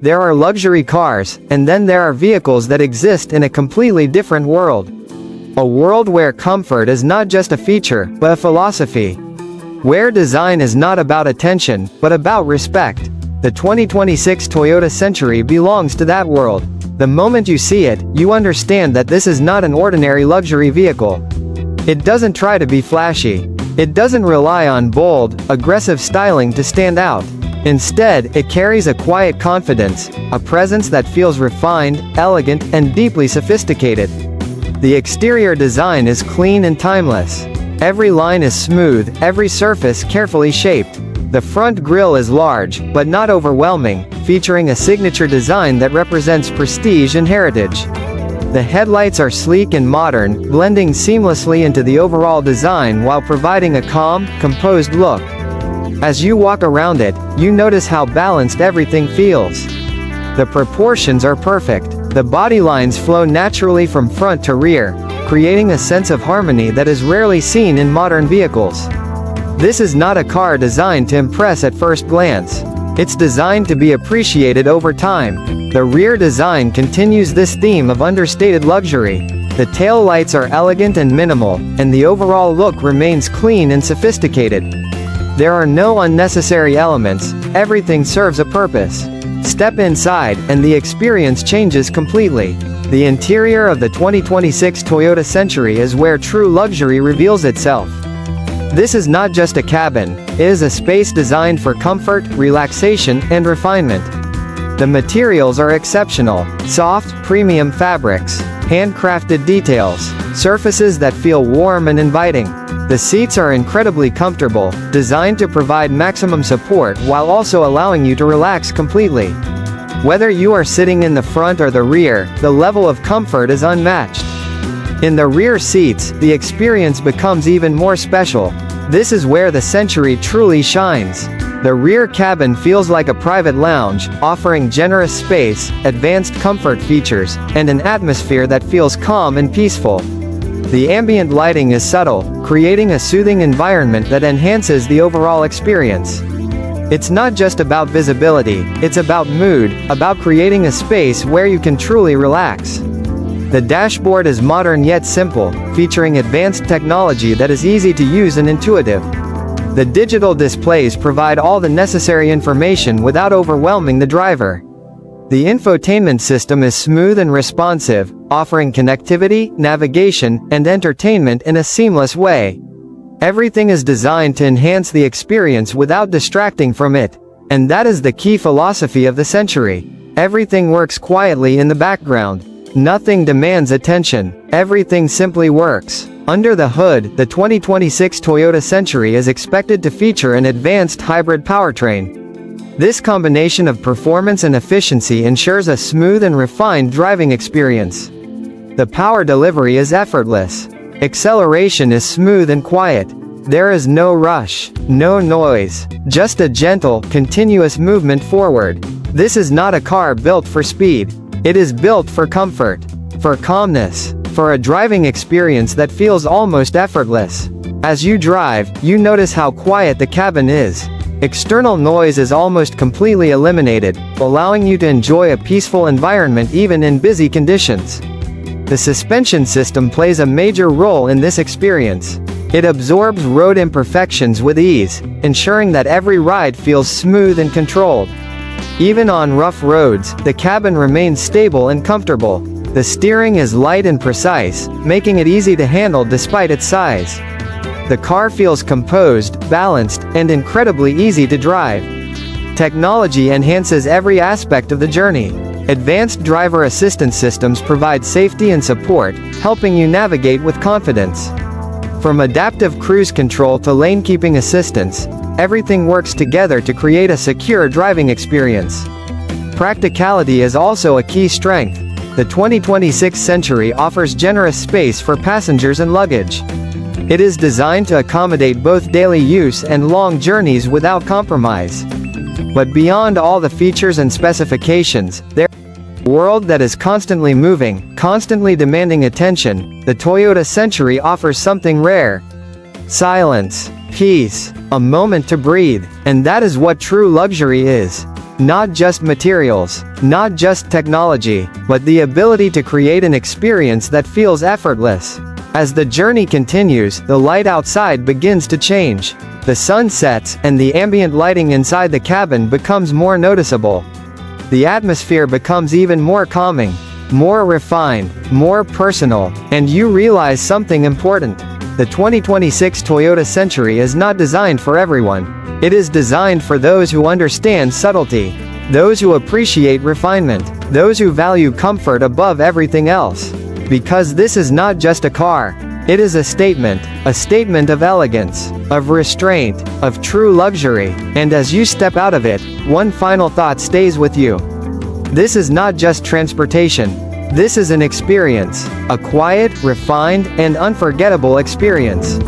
There are luxury cars, and then there are vehicles that exist in a completely different world. A world where comfort is not just a feature, but a philosophy. Where design is not about attention, but about respect. The 2026 Toyota Century belongs to that world. The moment you see it, you understand that this is not an ordinary luxury vehicle. It doesn't try to be flashy. It doesn't rely on bold, aggressive styling to stand out. Instead, it carries a quiet confidence, a presence that feels refined, elegant, and deeply sophisticated. The exterior design is clean and timeless. Every line is smooth, every surface carefully shaped. The front grille is large, but not overwhelming, featuring a signature design that represents prestige and heritage. The headlights are sleek and modern, blending seamlessly into the overall design while providing a calm, composed look. As you walk around it, you notice how balanced everything feels. The proportions are perfect. The body lines flow naturally from front to rear, creating a sense of harmony that is rarely seen in modern vehicles. This is not a car designed to impress at first glance. It's designed to be appreciated over time. The rear design continues this theme of understated luxury. The tail lights are elegant and minimal, and the overall look remains clean and sophisticated. There are no unnecessary elements, everything serves a purpose. Step inside, and the experience changes completely. The interior of the 2026 Toyota Century is where true luxury reveals itself. This is not just a cabin, it is a space designed for comfort, relaxation, and refinement. The materials are exceptional: soft, premium fabrics, handcrafted details, surfaces that feel warm and inviting. The seats are incredibly comfortable, designed to provide maximum support while also allowing you to relax completely. Whether you are sitting in the front or the rear, the level of comfort is unmatched. In the rear seats, the experience becomes even more special. This is where the Century truly shines. The rear cabin feels like a private lounge, offering generous space, advanced comfort features, and an atmosphere that feels calm and peaceful. The ambient lighting is subtle, creating a soothing environment that enhances the overall experience. It's not just about visibility, it's about mood, about creating a space where you can truly relax. The dashboard is modern yet simple, featuring advanced technology that is easy to use and intuitive. The digital displays provide all the necessary information without overwhelming the driver. The infotainment system is smooth and responsive, offering connectivity, navigation, and entertainment in a seamless way. Everything is designed to enhance the experience without distracting from it. And that is the key philosophy of the Century. Everything works quietly in the background. Nothing demands attention. Everything simply works. Under the hood, the 2026 Toyota Century is expected to feature an advanced hybrid powertrain. This combination of performance and efficiency ensures a smooth and refined driving experience. The power delivery is effortless. Acceleration is smooth and quiet. There is no rush, no noise, just a gentle, continuous movement forward. This is not a car built for speed. It is built for comfort, for calmness, for a driving experience that feels almost effortless. As you drive, you notice how quiet the cabin is. External noise is almost completely eliminated, allowing you to enjoy a peaceful environment even in busy conditions. The suspension system plays a major role in this experience. It absorbs road imperfections with ease, ensuring that every ride feels smooth and controlled. Even on rough roads, the cabin remains stable and comfortable. The steering is light and precise, making it easy to handle despite its size. The car feels composed, balanced, and incredibly easy to drive. Technology enhances every aspect of the journey. Advanced driver assistance systems provide safety and support, helping you navigate with confidence. From adaptive cruise control to lane-keeping assistance, everything works together to create a secure driving experience. Practicality is also a key strength. The 2026 Century offers generous space for passengers and luggage. It is designed to accommodate both daily use and long journeys without compromise. But beyond all the features and specifications, there is a world that is constantly moving, constantly demanding attention. The Toyota Century offers something rare: silence, peace, a moment to breathe, and that is what true luxury is. Not just materials, not just technology, but the ability to create an experience that feels effortless. As the journey continues, the light outside begins to change. The sun sets, and the ambient lighting inside the cabin becomes more noticeable. The atmosphere becomes even more calming, more refined, more personal, and you realize something important. The 2026 Toyota Century is not designed for everyone. It is designed for those who understand subtlety, those who appreciate refinement, those who value comfort above everything else. Because this is not just a car. It is a statement of elegance, of restraint, of true luxury, and as you step out of it, one final thought stays with you. This is not just transportation. This is an experience, a quiet, refined, and unforgettable experience.